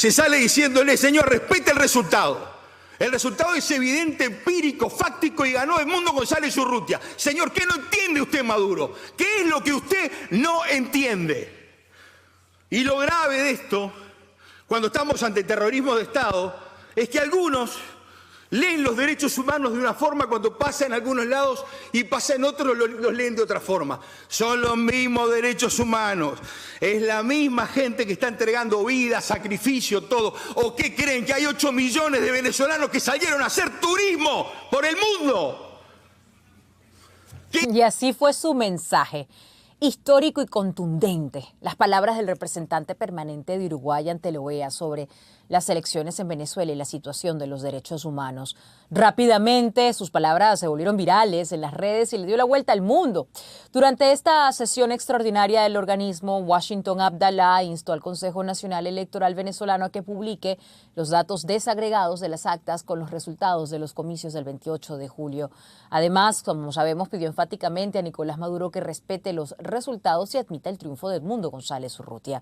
se sale diciéndole, señor, respete el resultado. El resultado es evidente, empírico, fáctico y ganó Edmundo González Urrutia. Señor, ¿qué no entiende usted, Maduro? ¿Qué es lo que usted no entiende? Y lo grave de esto, cuando estamos ante terrorismo de Estado, es que algunos leen los derechos humanos de una forma cuando pasa en algunos lados y pasa en otros los leen de otra forma. Son los mismos derechos humanos. Es la misma gente que está entregando vida, sacrificio, todo. ¿O qué creen? ¿Que hay 8 millones de venezolanos que salieron a hacer turismo por el mundo? Y así fue su mensaje. Histórico y contundente, las palabras del representante permanente de Uruguay ante la OEA sobre las elecciones en Venezuela y la situación de los derechos humanos. Rápidamente, sus palabras se volvieron virales en las redes y le dio la vuelta al mundo. Durante esta sesión extraordinaria del organismo, Washington Abdallah instó al Consejo Nacional Electoral venezolano a que publique los datos desagregados de las actas con los resultados de los comicios del 28 de julio. Además, como sabemos, pidió enfáticamente a Nicolás Maduro que respete los resultados y admita el triunfo de Edmundo González Urrutia.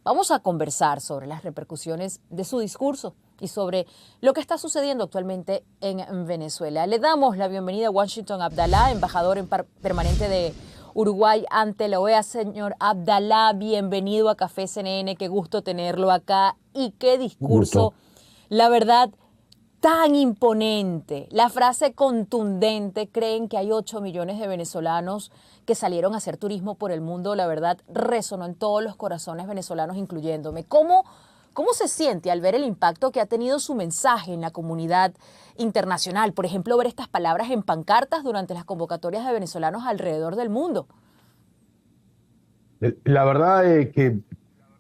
Vamos a conversar sobre las repercusiones de su discurso y sobre lo que está sucediendo actualmente en Venezuela. Le damos la bienvenida a Washington Abdallah, embajador permanente de Uruguay ante la OEA. Señor Abdallah, bienvenido a Café CNN, qué gusto tenerlo acá y qué discurso, la verdad, tan imponente. La frase contundente, creen que hay 8 millones de venezolanos que salieron a hacer turismo por el mundo, la verdad, resonó en todos los corazones venezolanos, incluyéndome. ¿Cómo se siente al ver el impacto que ha tenido su mensaje en la comunidad internacional? Por ejemplo, ver estas palabras en pancartas durante las convocatorias de venezolanos alrededor del mundo. La verdad es que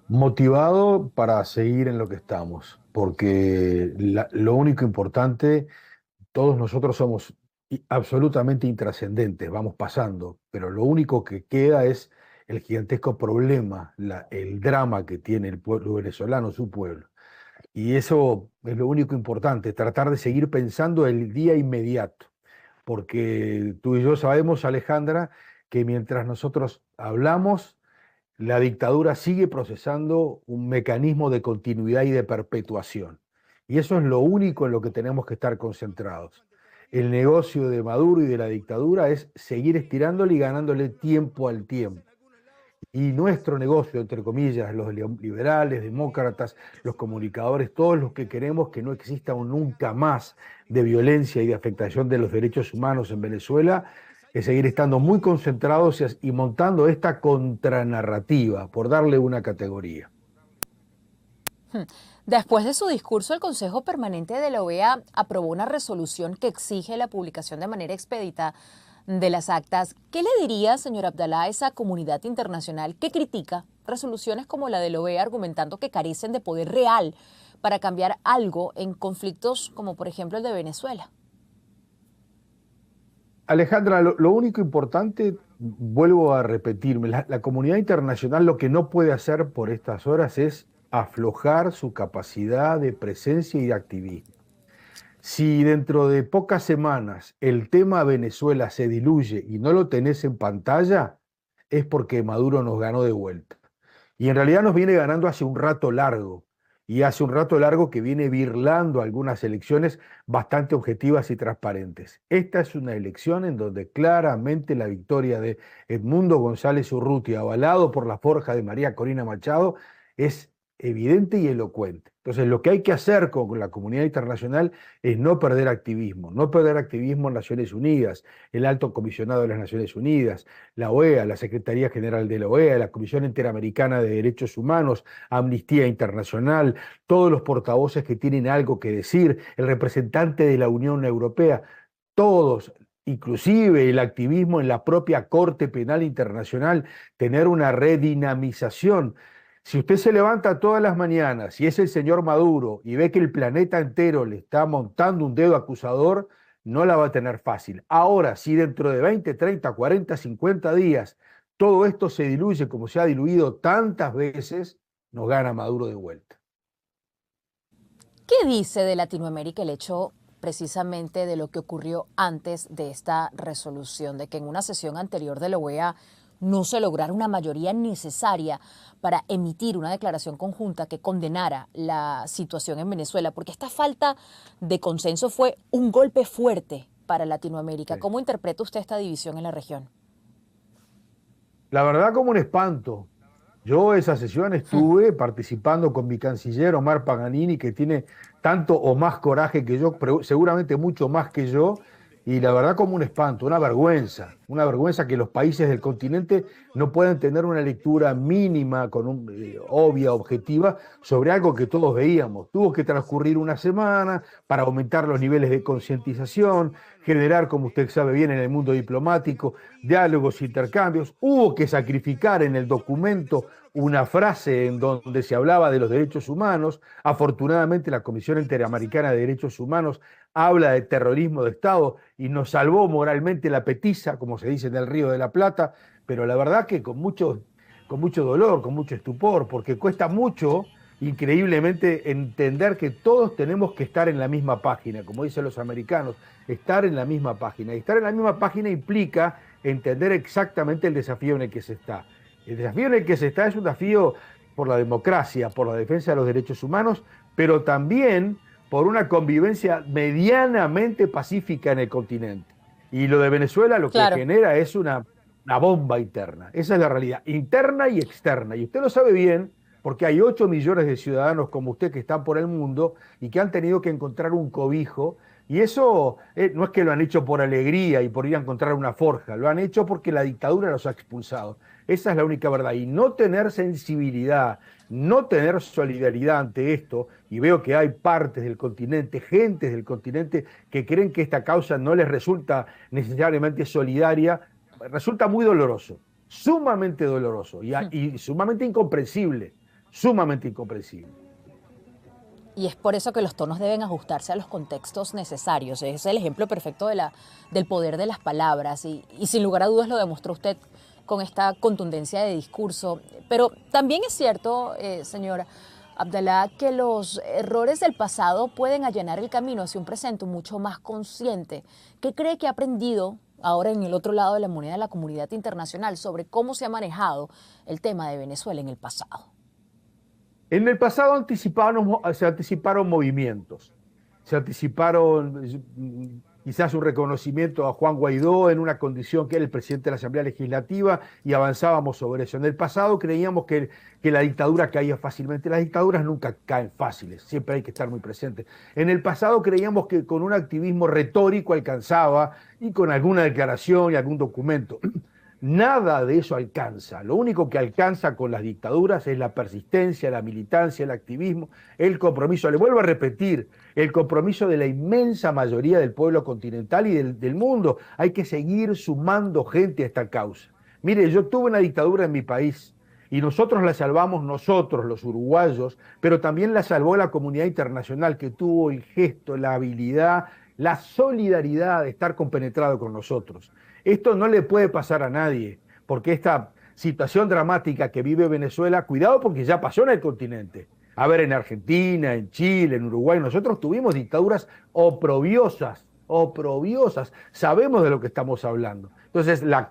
motivado para seguir en lo que estamos, porque lo único importante, todos nosotros somos absolutamente intrascendentes, vamos pasando, pero lo único que queda es el gigantesco problema, el drama que tiene el pueblo venezolano, su pueblo. Y eso es lo único importante, tratar de seguir pensando el día inmediato, porque tú y yo sabemos, Alejandra, que mientras nosotros hablamos, la dictadura sigue procesando un mecanismo de continuidad y de perpetuación. Y eso es lo único en lo que tenemos que estar concentrados. El negocio de Maduro y de la dictadura es seguir estirándole y ganándole tiempo al tiempo. Y nuestro negocio, entre comillas, los liberales, demócratas, los comunicadores, todos los que queremos que no exista nunca más de violencia y de afectación de los derechos humanos en Venezuela, es seguir estando muy concentrados y montando esta contranarrativa, por darle una categoría. Después de su discurso, el Consejo Permanente de la OEA aprobó una resolución que exige la publicación de manera expedita de las actas. ¿Qué le diría, señor Abdallah, a esa comunidad internacional que critica resoluciones como la de la OEA argumentando que carecen de poder real para cambiar algo en conflictos como por ejemplo el de Venezuela? Alejandra, lo único importante, vuelvo a repetirme, la comunidad internacional lo que no puede hacer por estas horas es aflojar su capacidad de presencia y de activismo. Si dentro de pocas semanas el tema Venezuela se diluye y no lo tenés en pantalla, es porque Maduro nos ganó de vuelta. Y en realidad nos viene ganando hace un rato largo. Y hace un rato largo que viene birlando algunas elecciones bastante objetivas y transparentes. Esta es una elección en donde claramente la victoria de Edmundo González Urrutia, avalado por la forja de María Corina Machado, es evidente y elocuente. Entonces, lo que hay que hacer con la comunidad internacional es no perder activismo en Naciones Unidas, el Alto Comisionado de las Naciones Unidas, la OEA, la Secretaría General de la OEA, la Comisión Interamericana de Derechos Humanos, Amnistía Internacional, todos los portavoces que tienen algo que decir, el representante de la Unión Europea, todos, inclusive el activismo en la propia Corte Penal Internacional, tener una redinamización. Si usted se levanta todas las mañanas y es el señor Maduro y ve que el planeta entero le está montando un dedo acusador, no la va a tener fácil. Ahora, si dentro de 20, 30, 40, 50 días todo esto se diluye como se ha diluido tantas veces, nos gana Maduro de vuelta. ¿Qué dice de Latinoamérica el hecho precisamente de lo que ocurrió antes de esta resolución, de que en una sesión anterior de la OEA no se lograra una mayoría necesaria para emitir una declaración conjunta que condenara la situación en Venezuela, porque esta falta de consenso fue un golpe fuerte para Latinoamérica. Sí. ¿Cómo interpreta usted esta división en la región? La verdad, como un espanto. Yo esa sesión estuve participando con mi canciller Omar Paganini, que tiene tanto o más coraje que yo, pero seguramente mucho más que yo, y la verdad como un espanto, una vergüenza que los países del continente no puedan tener una lectura mínima, obvia, objetiva, sobre algo que todos veíamos. Tuvo que transcurrir una semana para aumentar los niveles de concientización, generar, como usted sabe bien, en el mundo diplomático, diálogos, intercambios. Hubo que sacrificar en el documento una frase en donde se hablaba de los derechos humanos. Afortunadamente, la Comisión Interamericana de Derechos Humanos habla de terrorismo de Estado y nos salvó moralmente la petiza, como se dice en el Río de la Plata, pero la verdad que con mucho dolor, con mucho estupor, porque cuesta mucho, increíblemente, entender que todos tenemos que estar en la misma página, como dicen los americanos, estar en la misma página. Y estar en la misma página implica entender exactamente el desafío en el que se está. El desafío en el que se está es un desafío por la democracia, por la defensa de los derechos humanos, pero también por una convivencia medianamente pacífica en el continente. Y lo de Venezuela lo que genera es una bomba interna. Esa es la realidad, interna y externa. Y usted lo sabe bien, porque hay 8 millones de ciudadanos como usted que están por el mundo y que han tenido que encontrar un cobijo. Y eso no es que lo han hecho por alegría y por ir a encontrar una forja, lo han hecho porque la dictadura los ha expulsado. Esa es la única verdad. Y no tener sensibilidad, no tener solidaridad ante esto, y veo que hay partes del continente, gentes del continente que creen que esta causa no les resulta necesariamente solidaria, resulta muy doloroso, sumamente doloroso y sumamente incomprensible, sumamente incomprensible. Y es por eso que los tonos deben ajustarse a los contextos necesarios. Es el ejemplo perfecto del poder de las palabras y sin lugar a dudas lo demostró usted con esta contundencia de discurso. Pero también es cierto, señor Abdallah, que los errores del pasado pueden allanar el camino hacia un presente mucho más consciente. ¿Qué cree que ha aprendido ahora en el otro lado de la moneda la comunidad internacional sobre cómo se ha manejado el tema de Venezuela en el pasado? En el pasado se anticiparon movimientos, se anticiparon quizás un reconocimiento a Juan Guaidó en una condición que era el presidente de la Asamblea Legislativa y avanzábamos sobre eso. En el pasado creíamos que la dictadura caía fácilmente. Las dictaduras nunca caen fáciles, siempre hay que estar muy presentes. En el pasado creíamos que con un activismo retórico alcanzaba y con alguna declaración y algún documento. Nada de eso alcanza. Lo único que alcanza con las dictaduras es la persistencia, la militancia, el activismo, el compromiso. Le vuelvo a repetir, el compromiso de la inmensa mayoría del pueblo continental y del mundo. Hay que seguir sumando gente a esta causa. Mire, yo tuve una dictadura en mi país y nosotros la salvamos nosotros, los uruguayos, pero también la salvó la comunidad internacional que tuvo el gesto, la habilidad, la solidaridad de estar compenetrado con nosotros. Esto no le puede pasar a nadie, porque esta situación dramática que vive Venezuela, cuidado porque ya pasó en el continente. A ver, en Argentina, en Chile, en Uruguay, nosotros tuvimos dictaduras oprobiosas, sabemos de lo que estamos hablando. Entonces, la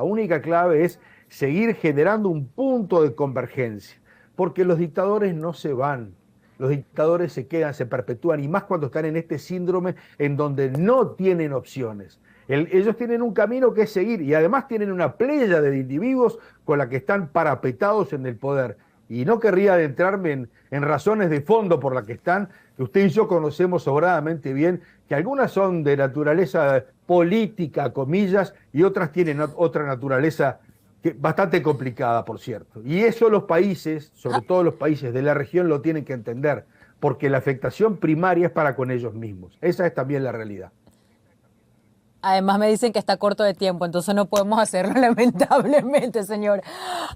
única clave es seguir generando un punto de convergencia, porque los dictadores no se van. Los dictadores se quedan, se perpetúan, y más cuando están en este síndrome en donde no tienen opciones. Ellos tienen un camino que seguir y además tienen una playa de individuos con la que están parapetados en el poder. Y no querría adentrarme en razones de fondo por las que están, que usted y yo conocemos sobradamente bien, que algunas son de naturaleza política, comillas, y otras tienen otra naturaleza bastante complicada, por cierto. Y eso los países, sobre todo los países de la región, lo tienen que entender, porque la afectación primaria es para con ellos mismos. Esa es también la realidad. Además me dicen que está corto de tiempo, entonces no podemos hacerlo lamentablemente, señor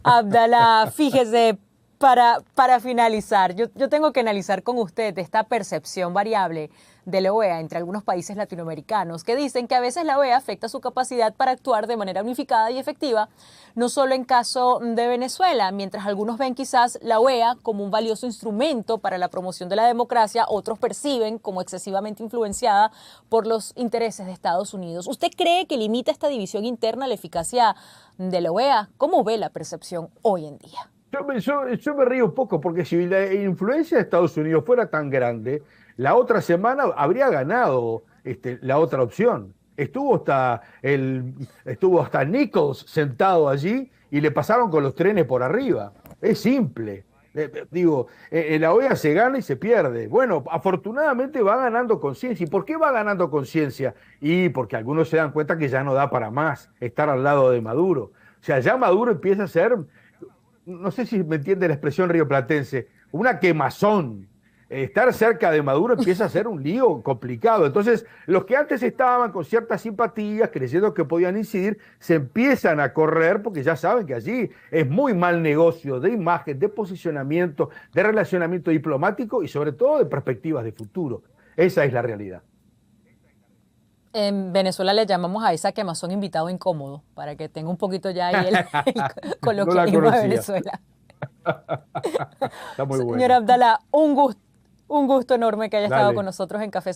Abdallah. Fíjese, para finalizar, yo tengo que analizar con usted esta percepción variable de la OEA entre algunos países latinoamericanos que dicen que a veces la OEA afecta su capacidad para actuar de manera unificada y efectiva, no solo en caso de Venezuela, mientras algunos ven quizás la OEA como un valioso instrumento para la promoción de la democracia, otros perciben como excesivamente influenciada por los intereses de Estados Unidos. ¿Usted cree que limita esta división interna la eficacia de la OEA? ¿Cómo ve la percepción hoy en día? Yo me río un poco porque si la influencia de Estados Unidos fuera tan grande, la otra semana habría ganado la otra opción. Estuvo hasta Nichols sentado allí y le pasaron con los trenes por arriba. Es simple. La OEA se gana y se pierde. Bueno, afortunadamente va ganando conciencia. ¿Y por qué va ganando conciencia? Y porque algunos se dan cuenta que ya no da para más estar al lado de Maduro. O sea, ya Maduro empieza a ser, no sé si me entiende la expresión rioplatense, una quemazón. Estar cerca de Maduro empieza a ser un lío complicado. Entonces, los que antes estaban con ciertas simpatías, creyendo que podían incidir, se empiezan a correr porque ya saben que allí es muy mal negocio de imagen, de posicionamiento, de relacionamiento diplomático y sobre todo de perspectivas de futuro. Esa es la realidad. En Venezuela le llamamos a esa quemazón invitado incómodo, para que tenga un poquito ya ahí el coloquialismo de Venezuela. Está muy bueno. Señor Abdalá, un gusto enorme que haya estado con nosotros en Café.